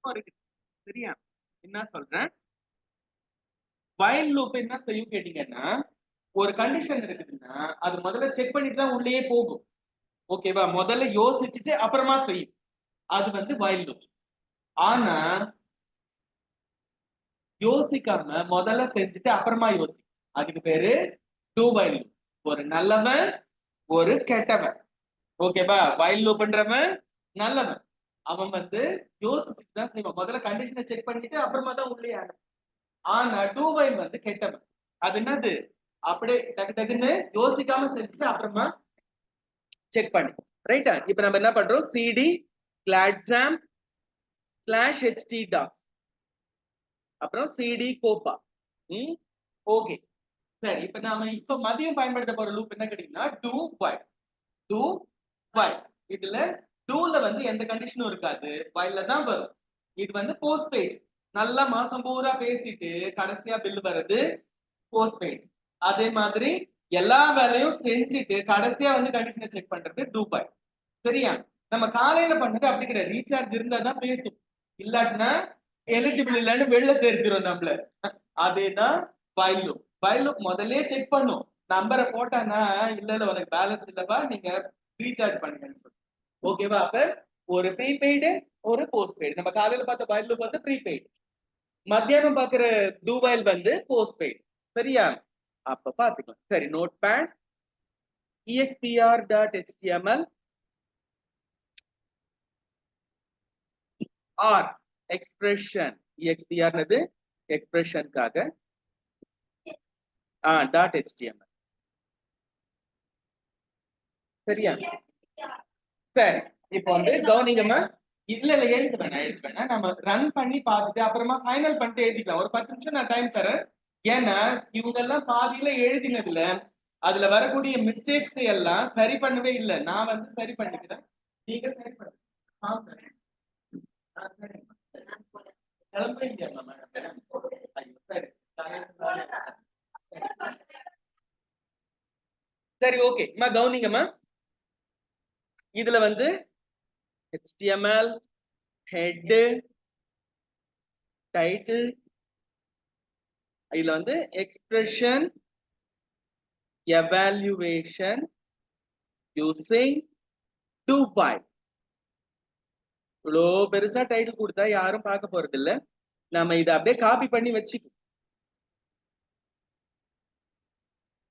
இருக்கு. சரியா? என்ன சொல்றேன், வயல் லூப் என்ன செய்யும் கேட்டீங்கன்னா, ஒரு கண்டிஷன் இருக்குதுன்னா அது முதல்ல செக் பண்ணிட்டு தான் உள்ளேயே போகும். ஓகேவா? முதல்ல யோசிச்சுட்டு அப்புறமா செய்யும். அது வந்து வயல் லூப். ஆனா யோசிக்காம முதல்ல செஞ்சுட்டு அப்புறமா யோசி, அதுக்கு பேரு டூ வயல் லூப். ஒரு நல்லவன் ஒரு கெட்டவன். ஓகேவா? வயல் லூப்ன்றவன் நல்லவன், அவன் வந்து யோசிச்சுட்டு தான் செய்வான். முதல்ல கண்டிஷனை செக் பண்ணிட்டு அப்புறமா தான் உள்ளே ஆகும். ஆனா டூ வயல் வந்து கெட்டவன். அது என்னது, அப்படியே டக்கு டக்குன்னு யோசிக்காம செஞ்சுட்டு அப்புறமா செக் பண்ணி. ரைட்டா? இப்ப நம்ம என்ன பண்றோம், cd gladsam /htdocs அப்புறம் cd copa. ஓகே, சரி. இப்ப நாம இப்ப மதியம் பயன்படுத்த போற லூப் என்ன கேட்டீங்கன்னா do while. do while இதுல doல வந்து எந்த கண்டிஷனும் இருக்காது, whileல தான் வரும். இது வந்து போஸ்ட் பெய்ட். நல்லா மாசம் பூரா பேசிட்டு கடைசியா பில் வர்றது போஸ்ட் பெய்ட். அதே மாதிரி எல்லா வேலையும் செஞ்சுட்டு கடைசியா வந்து கண்டிஷனை செக் பண்றது do while. சரியா? நம்ம காலையில பண்ணது அப்படி கிடையாது, ரீசார்ஜ் இருந்தா தான் பேசும், இல்லாட்டினா எலிஜிபிள் இல்லன்னு வெளில தெரிஞ்சிடும் நம்மள. அதேதான் while loop. while loop முதல்லயே செக் பண்ணும். நம்பரை போட்டானா இல்ல உனக்கு பேலன்ஸ் இல்லப்பா, நீங்க ரீசார்ஜ் பண்ணுங்கன்னு சொல்லி. ஓகேவா? அப்ப ஒரு ப்ரீபெய்டு ஒரு போஸ்ட் பெய்டு. நம்ம காலையில பார்த்த while loop வந்து ப்ரீபெய்டு, மத்தியானம் பாக்குற do while வந்து போஸ்ட் பெய்டு. சரியா? அப்ப பாத்துக்கலாம். சரி, notepad expr.html or expression. expr னது எக்ஸ்பிரஷனுக்காக .html. சரியா? சரி, இப்போ வந்து கவனிங்கம்மா. இல்ல எழுத வேணாம், நம்ம ரன் பண்ணி பார்த்துட்டு அப்புறமா ஃபைனல் பண்ணிட்டு எழுதிக்கலாம். ஒரு 10 நிமிஷம் நான் டைம் தரேன். ஏன்னா இவங்க எல்லாம் பாதியில எழுதினதுல அதுல வரக்கூடிய மிஸ்டேக்ஸ் எல்லாம் சரி பண்ணவே இல்லை. நான் வந்து சரி பண்ணிக்கிறேன், நீங்க சரி பண்ணுங்க. சரி, ஓகே மா, கவனிங்கம்மா. இதுல வந்து HTML head title, இதுல வந்து expression evaluation using do while. இவ்வளோ பெருசா டைட்டில் கொடுத்தா யாரும் பார்க்க போறது இல்ல. நம்ம இதை அப்படியே காப்பி பண்ணி வச்சுக்கோ,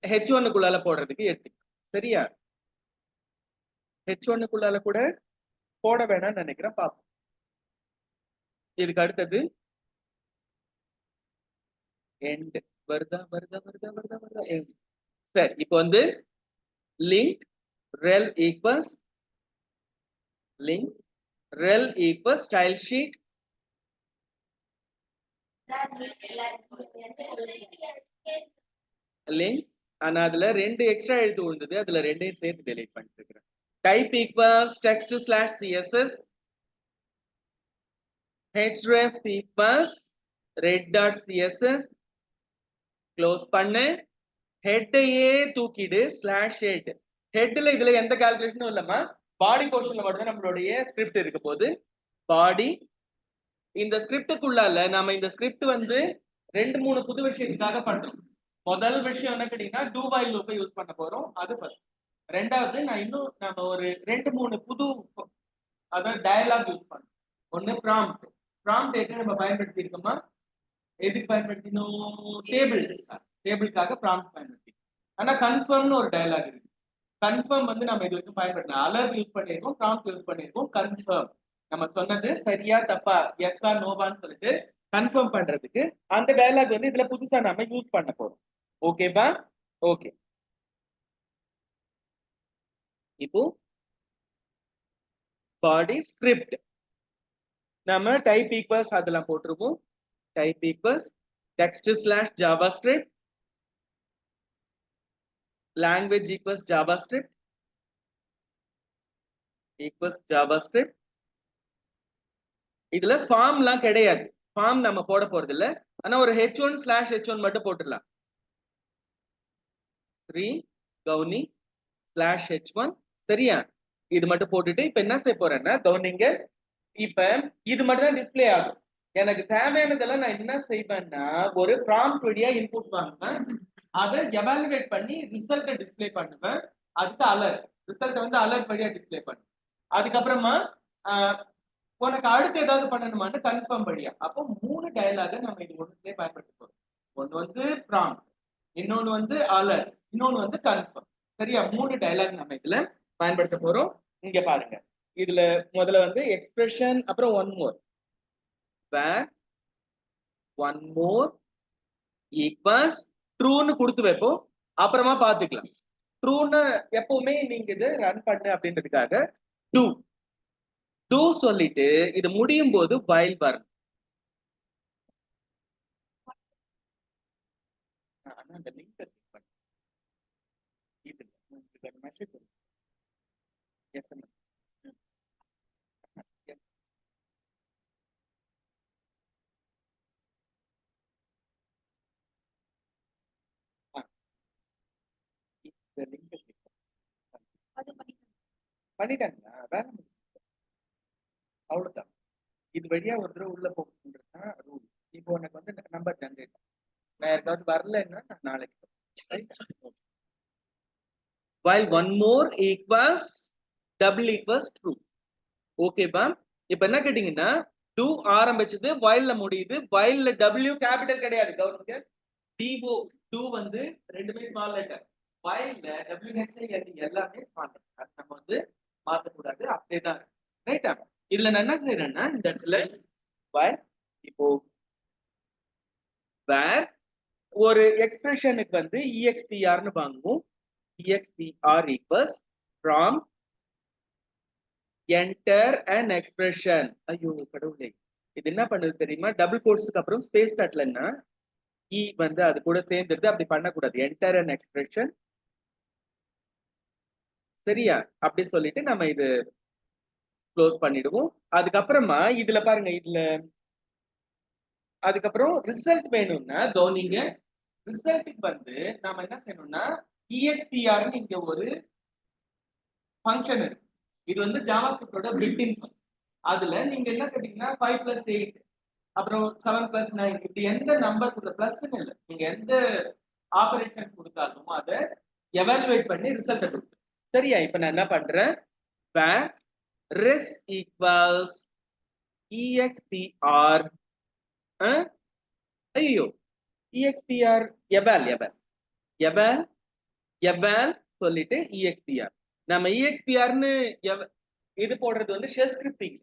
H1க்குள்ளால போடுறதுக்கு எடுத்து. சரியா? H1க்குள்ளால கூட போட வேணாம்னு நினைக்கிறேன், பாப்போம். இதுக்கு அடுத்தது end. வருதா வருதா வருதா வருதா வருதா end. சரி, இப்போ வந்து link rel equals link rel equals style sheet link. ஆனா அதுல ரெண்டு எக்ஸ்ட்ரா எழுத்து விழுந்தது, அதுல ரெண்டையும் சேர்த்து டெலீட் பண்ணிட்டு இருக்கிறேன். type equals text / css, href equals red.css, close பண்ணு. ஹெட்டையே தூக்கிடு /head. ஹெட்ல இதுல எந்த கால்குலேஷனும் இல்லம்மா, பாடி போர்ஷன்ல மட்டும் நம்மளுடைய ஸ்கிரிப்ட் இருக்க போது. பாடி, இந்த ஸ்கிரிப்டுக்குள்ளால நாம இந்த ஸ்கிரிப்ட் வந்து 2-3 புது விஷயத்துக்காக பண்றோம். முதல் விஷயம் என்ன கேட்டீங்கன்னா do while loop யூஸ் பண்ண போறோம், அது ஃபர்ஸ்ட். ரெண்டாவது நான் இன்னும் நம்ம ஒரு 2-3 புது அதாவது டயலாக் யூஸ் பண்றோம். ஒன்னு ப்ராம்ப்ட். ப்ராம்ப்ட் என்ன நம்ம பயன்படுத்தி இருக்கோமா, எதுக்கு பயன்படுத்தினோம், டேபிளுக்காக ப்ராம்ப்ட் பயன்படுத்தி. ஆனா கன்ஃபர்ம்னு ஒரு டயலாக் இருக்கு. கன்ஃபர்ம் வந்து நம்ம இது வரைக்கும் பயன்படுத்தலாம். அலர்ட் யூஸ் பண்ணிருக்கோம், ப்ராம்ப்ட் யூஸ் பண்ணிருக்கோம். கன்ஃபர்ம் நம்ம சொன்னது சரியா தப்பா, எஸ்ஸா நோவான்னு சொல்லிட்டு கன்ஃபர்ம் பண்றதுக்கு அந்த டயலாக் வந்து இதுல புதுசா நாம யூஸ் பண்ண போறோம். ஓகேவா? ஓகே. இப்போ பாடி ஸ்கிரிப்ட் நம்ம டைப் ஈக்குவல்ஸ் அதெல்லாம் போட்டுருவோம். Type equals text/javascript, language equals javascript equals javascript. இதுல ஃபார்ம்லாம் கிடையாது, ஃபார்ம் நம்ம போட போறது இல்ல. ஆனா ஒரு h1/h1 மட்டும் போட்டுடலாம். 3 கவுனி /h1. சரியா? இது மட்டும் போட்டுட்டு இப்ப என்ன செய்ய போறேன்னா கவனிங்க, இப்ப இது மட்டும் தான் டிஸ்பிளே ஆகும். எனக்கு தேவையானதெல்லாம் நான் என்ன செய்வேன்னா ஒரு ப்ராம்ப்ட் வழியா இன்புட் வாங்குவேன், அதை எவாலுவேட் பண்ணி ரிசல்ட்டை டிஸ்பிளே பண்ணுவேன். அதுக்கு அலர்ட் ரிசல்ட் வந்து அலர்ட் வழியா டிஸ்பிளே பண்ணுவேன். அதுக்கப்புறமா உனக்கு அடுத்து ஏதாவது பண்ணணுமான்னு கன்ஃபார்ம் வழியா. அப்போ 3 டயலாக நம்ம இது ஒண்ணுலயே பயன்படுத்த போறோம். ஒன்னு வந்து ப்ராம்ப்ட், இன்னொன்னு வந்து அலர்ட், இன்னொன்னு வந்து கன்ஃபார்ம். சரியா? 3 டயலாக் நம்ம இதுல பயன்படுத்த போறோம். இங்க பாருங்க, இதுல முதல்ல வந்து எக்ஸ்பிரஷன், அப்புறம் ஒன் மோர், வேர் ஒன் மோர் ஈக்வல்ஸ் ட்ரூன்னு கொடுத்து வைப்போம். அப்புறமா பாத்துக்கலாம். ட்ரூன்னு எப்பவுமே நீங்க இது ரன் பண்ணு அப்படின்றதுக்காக டூ சொல்லிட்டு இது முடியும் போது while வரணும். அந்த லிங்க் இது மெசேஜ் எஸ்எம்எஸ் பண்ணிட்டாங்களா? வேற அவ்வளவுதான். இது வழியா ஒரு தடவை உள்ள போகணுன்றதுதான் ரூல். இப்போ எனக்கு வந்து நம்பர் ஜென்ரேட், நான் யாருக்காவது வரலன்னா நான் நாளைக்கு while one more equals double equals true. ஓகேப்பா? இப்ப என்ன கேட்டீங்கன்னா do ஆரம்பிச்சது whileல முடியுது. whileல w கேபிட்டல் கிடையாது, கவனிங்க. do வந்து ரெண்டுமே ஸ்மால் லெட்டர், whileல WHILD எல்லாமே ஸ்மால் லெட்டர். அது நம்ம வந்து மாத்த கூடாது, அப்படியே தான் இருக்கு. ரைட்டா? இதுல நான் என்ன செய்யறேன்னா இந்த இடத்துல while இப்போ where ஒரு எக்ஸ்பிரஷனுக்கு வந்து EXPRன்னு வாங்குவோம். EXPR equals from enter an expression. ஐயோ கடவுளே, இது என்ன பண்ணுது தெரியுமா? டபுள் கோட்ஸ்க்கு அப்புறம் ஸ்பேஸ் தட்டலன்னா இ வந்து அது கூட சேர்ந்துருது. அப்படி பண்ணக்கூடாது. enter an expression. சரியா? அப்படி சொல்லிட்டு நம்ம இது க்ளோஸ் பண்ணிடுவோம். அதுக்கப்புறமா இதுல பாருங்க, இதுல அதுக்கப்புறம் ரிசல்ட் வேணும்னா நீங்க ரிசல்ட்டுக்கு வந்து நாம என்ன செய்யணும்னா EXPRன்னு இங்க ஒரு ஃபங்க்ஷன் இருக்கு. இது வந்து ஜாவாஸ்கிரிப்டோட பில்ட்-இன் ஃபங்க்ஷன். அதுல நீங்க என்ன கேட்டீங்கன்னா 5 + 8 அப்புறம் 7 + 9 இப்படி எந்த நம்பர் கொடுத்த பிளஸ்ன்னு இல்லை, நீங்க எந்த ஆபரேஷன் கொடுத்தாலும் அதை எவாலுவேட் பண்ணி ரிசல்ட் கொடுக்கும். சரியா? இப்ப நான் என்ன பண்றேன், where res equals EXPR ஐயோ EXPR eval சொல்லிட்டு EXPR. நம்ம EXPRன்னு இது போடுறது வந்து ஷெல் ஸ்கிரிப்டிங்.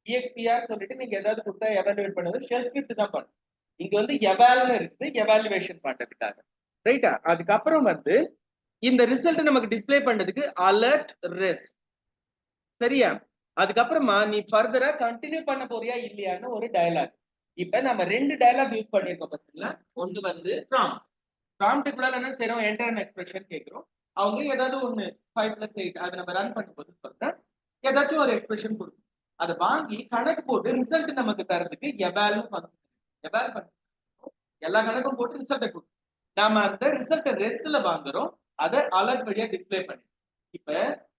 EXPR சொல்லிட்டு நீங்க ஏதாவது கொடுத்தா எவாலுவேட் பண்ணது ஷெல் ஸ்கிரிப்ட் தான் பண்ணும். இங்க வந்து எவால்னு இருக்குது, எவாலுவேஷன் பண்றதுக்காக. ரைட்டா? அதுக்கப்புறம் வந்து இந்த ரிசல்ட் நமக்கு டிஸ்பிளே பண்றதுக்கு அலர்ட் ரெஸ். சரியா? அதுக்கப்புறமா நீ ஃபர்தரா கண்டினியூ பண்ண போறியா இல்லையான்னு ஒரு டயலாக். இப்ப நம்ம 2 டயலாக் யூஸ் பண்ணிருக்கோம் பாத்தீங்களா? ஒன்று வந்து ப்ராம்ப்ட்டுக்குள்ள என்ன செய்யறோம், என்டர் அன் எக்ஸ்பிரஷன் கேட்கிறோம். அவங்க ஏதாவது ஒண்ணு 5 + 8 அதை நம்ம ரன் பண்ணும்போது சொல்றேன், ஏதாச்சும் ஒரு எக்ஸ்பிரஷன் கொடுக்கும். அதை வாங்கி கணக்கு போட்டு ரிசல்ட் நமக்கு தரதுக்கு எவால் பண்ண எல்லா கணக்கும் போட்டு ரிசல்ட்டை கொடுக்கும். நாம அந்த ரிசல்ட்டை ரெஸ்ட்ல வாங்குறோம், அதை அலர்ட் வழியா டிஸ்பிளே பண்ணி. இப்ப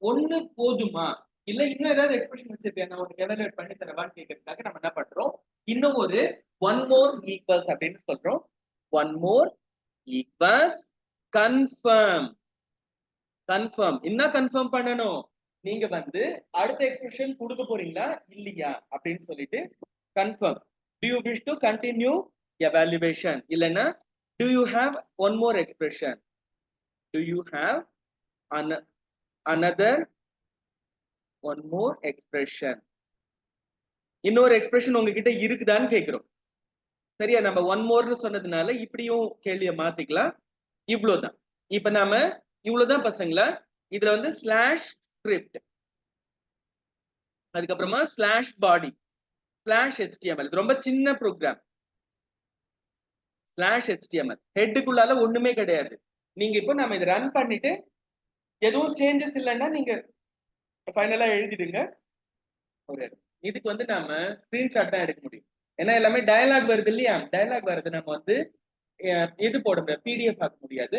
ஒண்ணு போதுமா இல்ல இன்னும் ஏதாவது எக்ஸ்பிரஷன் வச்சிருக்கேன் நான் உனக்கு எவாலுவேட் பண்ணி தரவான்னு கேட்கறதுக்காக நம்ம என்ன பண்றோம், இன்னும் ஒரு ஒன் மோர் ஈக்குவல்ஸ் அப்படின்னு சொல்றோம். One more equals confirm. என்ன கன்ஃபார்ம் பண்ணணும், நீங்க வந்து அடுத்த எக்ஸ்பிரஷன் கொடுக்க போறீங்களா இல்லையா அப்படின்னு சொல்லிட்டு confirm. do you wish to continue evaluation இல்லனா do you have one more expression, do you have another one more expression, இன்னொரு எக்ஸ்பிரஷன் உங்ககிட்ட இருக்குதான்னு கேக்குறோம். சரியா? நம்ம ஒன் மோர்னு சொன்னதுனால இப்படியும் கேள்வியை மாத்திக்கலாம். இவ்வளவுதான். இப்ப நாம இவ்வளவுதான் பசங்களா. இதுல வந்து ஸ்லாஷ் ஸ்கிரிப்ட், அதுக்கப்புறமா ஸ்லாஷ் பாடி, ஸ்லாஷ் HTML. இது ரொம்ப சின்ன ப்ரோக்ராம். ஸ்லாஷ் HTML ஹெட்டுக்குள்ளால ஒண்ணுமே கிடையாது. நீங்க இப்போ நம்ம இதை ரன் பண்ணிட்டு எதுவும் சேஞ்சஸ் இல்லைன்னா நீங்க ஃபைனலா எழுதிடுங்க. ஒரு இதுக்கு வந்து நாம ஸ்கிரீன்ஷாட் தான் எடுக்க முடியும். ஏன்னா எல்லாமே டயலாக் வருது இல்லையா? டயலாக் வருது, நம்ம வந்து இது போட முடியாது, PDF ஆக்க முடியாது.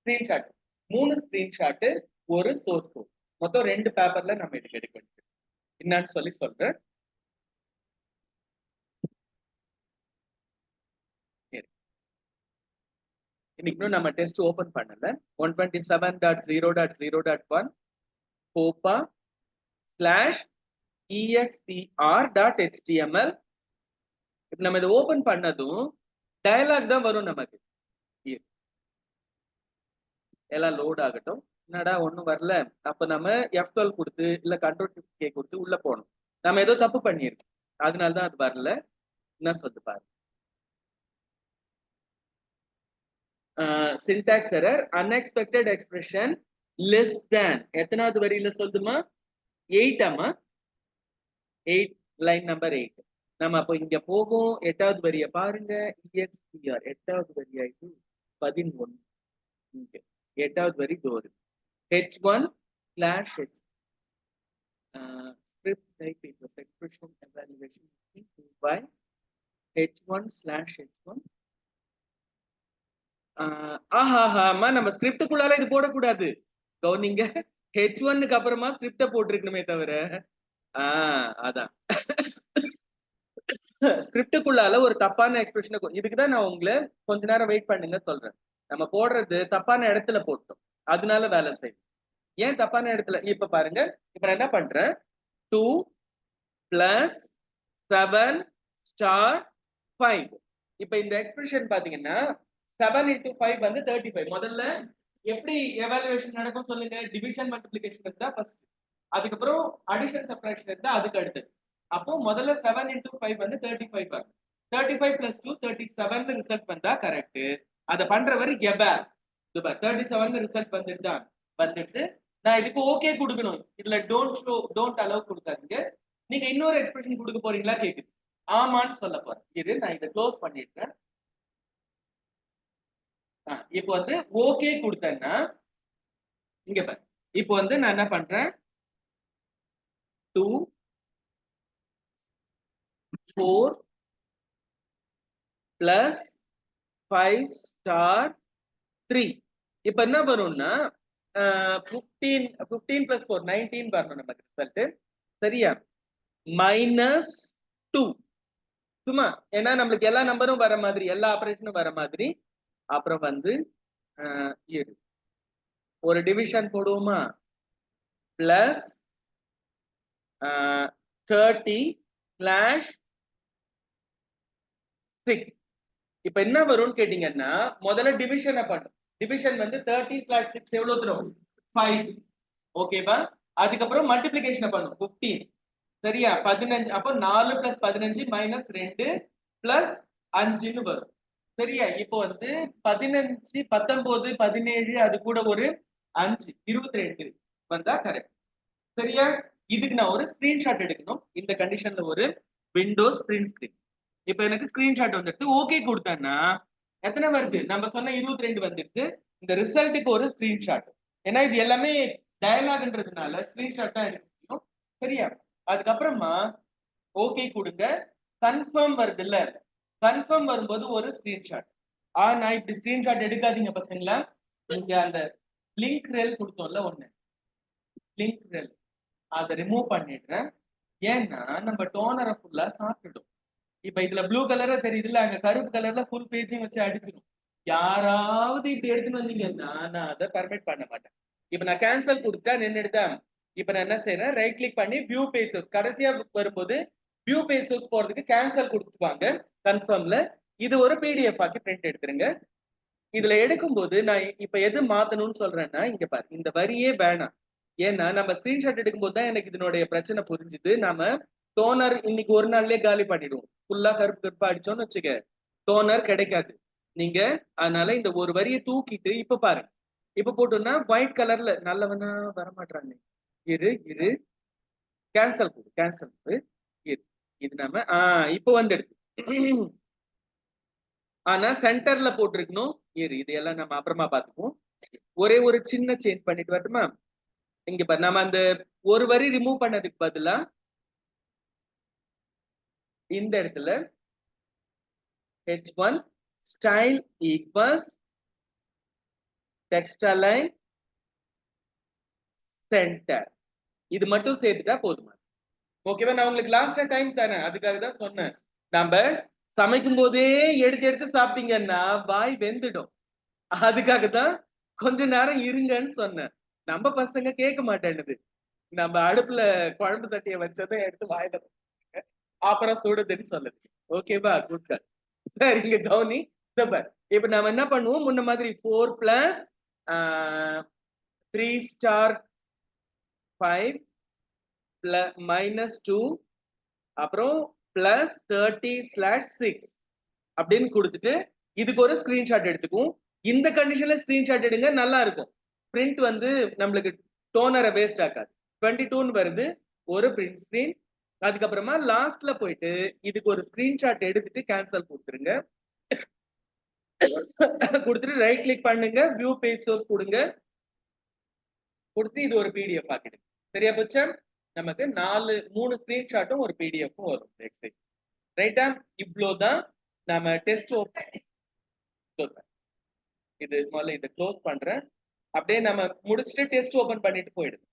ஸ்கிரீன்ஷாட் 3 ஸ்கிரீன்ஷாட், ஒரு சோர்ஸ் கோட், மொத்தம் 2 பேப்பர்ல நம்ம இதுக்கு எடுக்க வேண்டியது. என்னன்னு சொல்லி சொல்றேன். இன்னைக்கு நம்ம டெஸ்ட் ஓபன் பண்ணல 127.0.0.1 கோப்பா /expr.html. இப்ப நம்ம இதை ஓபன் பண்ணதும் டயலாக் தான் வரும் நமக்கு. எல்லாம் லோட் ஆகட்டும். என்னடா ஒண்ணும் வரல, அப்ப நம்ம F12 கொடுத்து இல்ல Ctrl+K கொடுத்து உள்ள போகணும். நம்ம ஏதோ தப்பு பண்ணிருக்கோம், அதனாலதான் அது வரல. என்ன சொல்லுது பாரு. syntax error, unexpected expression less than. எத்தனாவது வரியில சொல்லுமா? 8 ஆமா, 8, லைன் நம்பர் 8. நம்ம அப்போ இங்க போகும் 8வது வரிய பாருங்க. expr 8வது வரியா இது 11. இங்க 8வது வரி டோர் h1/h script type equals expression evaluation by h1/h1. ஆஹாஹாமா, நம்ம ஸ்கிரிப்டுக்குள்ளால இது போடக்கூடாது. கவனிங்க, h1க்கு அப்புறமா ஸ்கிரிப்ட போட்டிருக்கணுமே தவிர. அதான் ஸ்கிரிப்டுக்குள்ளால ஒரு தப்பான எக்ஸ்பிரஷன். இதுக்குதான் நான் உங்களை கொஞ்ச நேரம் வெயிட் பண்ணுங்க சொல்றேன். நம்ம போடுறது தப்பான இடத்துல போட்டோம், அதனால வேலை செய்யும். ஏன் தப்பான இடத்துல? இப்ப பாருங்க, இப்ப நான் என்ன பண்றேன், 2 + 7 * 5. இப்ப இந்த எக்ஸ்பிரஷன் பாத்தீங்கன்னா 7 × 5 வந்து 35. முதல்ல எப்படி எவாலுவேஷன் நடக்கும் சொல்லுங்க? டிவிஷன் மல்டிப்ளிகேஷன் இருந்தா ஃபர்ஸ்ட், அதுக்கப்புறம் அடிஷன் சப்ட்ராக்ஷன் இருந்தா அதுக்கு அடுத்து. அப்போ முதல்ல 7 × 5 வந்து 35 வரும். 35 + 2 37 ரிசல்ட் வந்தா கரெக்ட். அத பண்றவரை கெபார் 37 ரிசல்ட் வந்துட்டு நான் இதுக்கு ஓகே கொடுக்கணும். இதுல டோன்ட் அலோவ் கொடுக்காதீங்க. நீங்க இன்னொரு எக்ஸ்பிரஷன் கொடுக்க போறீங்களா கேக்குது. ஆமான்னு சொல்ல போறேன். இரு, நான் இதை க்ளோஸ் பண்ணிட்டேன். இப்போ வந்து ஓகே கொடுத்தேன்னா இங்க பாரு. இப்போ வந்து நான் என்ன பண்றேன், 2 4 + 5 * 3. இப்ப என்ன வரும்னா 15 + 4 19 வரணும் நமக்கு ரிசல்ட். சரியா? -2 சும்மா, ஏன்னா நம்மளுக்கு எல்லா நம்பரும் வர மாதிரி, எல்லா ஆபரேஷனும் வர மாதிரி. அப்புறம் வந்து ஒரு டிவிஷன் போடுவோமா, +30/6. இப்ப என்ன வரும்னு கேட்டீங்கன்னா, முதல்ல டிவிஷனை பண்ணும். டிவிஷன் வந்து 30/6 எவ்வளவு தரும்? 5. ஓகேவா? அதுக்கப்புறம் மல்டிப்ளிகேஷனை பண்ணும் 15. சரியா? 15. அப்போ 4 + 15 - 2 + 5ன்னு வரும். சரியா? இப்போ வந்து 15 19 17 அது கூட ஒரு 5 22 வந்தா கரெக்ட். சரியா? இதுக்கு நான் ஒரு ஸ்கிரீன்ஷாட் எடுக்கணும். இந்த கண்டிஷன்ல ஒரு விண்டோஸ் பிரிண்ட் ஸ்கிரீன். இப்ப எனக்கு ஸ்கிரீன்ஷாட் வந்துட்டு ஓகே கொடுத்தேன்னா எத்தனை வருது? நம்ம சொன்ன 22 வந்துட்டு. இந்த ரிசல்ட்டுக்கு ஒரு ஸ்கிரீன்ஷாட். ஏன்னா இது எல்லாமே டயலாக்ன்றதுனால ஸ்கிரீன்ஷாட் தான் எடுக்க முடியும். சரியா? அதுக்கப்புறமா ஓகே கொடுங்க. கன்ஃபார்ம் வருது இல்ல, கன்ஃபார்ம் வரும்போது ஒரு ஸ்கிரீன்ஷாட். ஆனா இப்படி ஸ்கிரீன்ஷாட் எடுக்காதீங்க பசங்களா. நீங்க அந்த லிங்க் ரெல் கொடுத்தோம்ல, ஒண்ணு லிங்க் ரெல், அதை ரிமூவ் பண்ணிடுறேன். ஏன்னா நம்ம டோனரை ஃபுல்லா சாப்பிட்டுடும். இப்ப இதுல ப்ளூ கலரா தெரியுதுல்ல, அங்க கருப்பு கலர்ல ஃபுல் பேஜையும் வச்சு அடிச்சிடும். யாராவது இப்படி எடுத்துன்னு வந்தீங்கன்னா நான் அதை பர்மிட் பண்ண மாட்டேன். இப்ப நான் கேன்சல் கொடுத்தா நின்றுடுதா. இப்ப நான் என்ன செய்யறேன், ரைட் கிளிக் பண்ணி வியூ பேஜஸ், கடைசியா வரும்போது வியூ பேஜஸ் போறதுக்கு கேன்சல் கொடுத்துவாங்க கன்ஃபார்ம்ல. இது ஒரு பிடிஎஃப் ஆக்கி பிரிண்ட் எடுத்துருங்க. இதுல எடுக்கும்போது நான் இப்ப எது மாத்தணும்னு சொல்றேன்னா, இங்க பாரு, இந்த வரியே வேணாம். ஏன்னா நம்ம ஸ்கிரீன்ஷாட் எடுக்கும்போது தான் எனக்கு இதனுடைய பிரச்சனை புரிஞ்சுது. நாம டோனர் இன்னைக்கு ஒரு நாள்லயே காலி பண்ணிடுவோம். ஃபுல்லா கருப்பு கருப்பா அடிச்சோம்னு வச்சுக்க, டோனர் கிடைக்காது நீங்க. அதனால இந்த ஒரு வரியை தூக்கிட்டு இப்ப பாருங்க, இப்ப போட்டோம்னா ஒயிட் கலர்ல நல்லவனா வரமாட்டாங்க. இரு கேன்சல் கொடு, கேன்சல் கொடு. இது நம்ம இப்ப வந்துடுது. ஆனா சென்டர்ல போட்டிருக்கணும். இது எல்லாம் நம்ம அப்புறமா பாத்துக்குவோம். ஒரே ஒரு சின்ன சேஞ்ச் பண்ணிட்டு வரட்டுமா? இங்க பாரு, நம்ம அந்த ஒரு வரி ரிமூவ் பண்ணதுக்கு பதிலா இந்த இடத்துல h1 style equals text align center, இது மட்டும் சேர்த்துட்டா போதுமா? ஓகேவா? நான் உங்களுக்கு லாஸ்டா டைம் தானே, அதுக்காக தான் சொன்னேன். நம்ம சமைக்கும் போதே எடுத்து எடுத்து சாப்பிட்டீங்கன்னா வாய் வெந்துடும். அதுக்காக தான் கொஞ்ச நேரம் இருங்கன்னு சொன்னேன். நம்ம பசங்க கேட்க மாட்டேன்னுது. நம்ம அடுப்புல குழம்பு சட்டியை வச்சதை எடுத்து வாயில அப்புறம் சுடுதுன்னு சொல்லுது. ஓகேவா? Good girl. சரிங்க கவுனி. இப்ப நாம என்ன பண்ணுவோம்? முன்ன மாதிரி 4 பிளஸ் 3 ஸ்டார் 5 -2 அப்புறம் பிளஸ் 30/6 அப்படின்னு கொடுத்துட்டு இதுக்கு ஒரு ஸ்கிரீன்ஷாட் எடுத்துக்கும். இந்த கண்டிஷன்ல ஸ்கிரீன்ஷாட் எடுங்க, நல்லா இருக்கும். பிரிண்ட் வந்து நம்மளுக்கு டோனரை வேஸ்ட் ஆக்காது. 22 வருது, ஒரு பிரிண்ட் ஸ்கிரீன். அதுக்கப்புறமா லாஸ்ட்ல போயிட்டு இதுக்கு ஒரு ஸ்கிரீன்ஷாட் எடுத்துட்டு கேன்சல் கொடுத்துருங்க. கொடுத்துட்டு ரைட் கிளிக் பண்ணுங்க, வியூ பேஜ் சோர்ஸ் கொடுங்க. கொடுத்து இது ஒரு பிடிஎஃப் ஆக்கிடுங்க. சரியா போச்சா? நமக்கு 3 ஸ்கிரீன்ஷாட்டும் ஒரு பிடிஎஃப் வரும். ரைட்டா? இவ்வளவுதான் நாம டெஸ்ட் இது முதல்ல இதை க்ளோஸ் பண்றேன். அப்படியே நம்ம முடிச்சுட்டு டெஸ்ட் ஓபன் பண்ணிட்டு போயிடுது.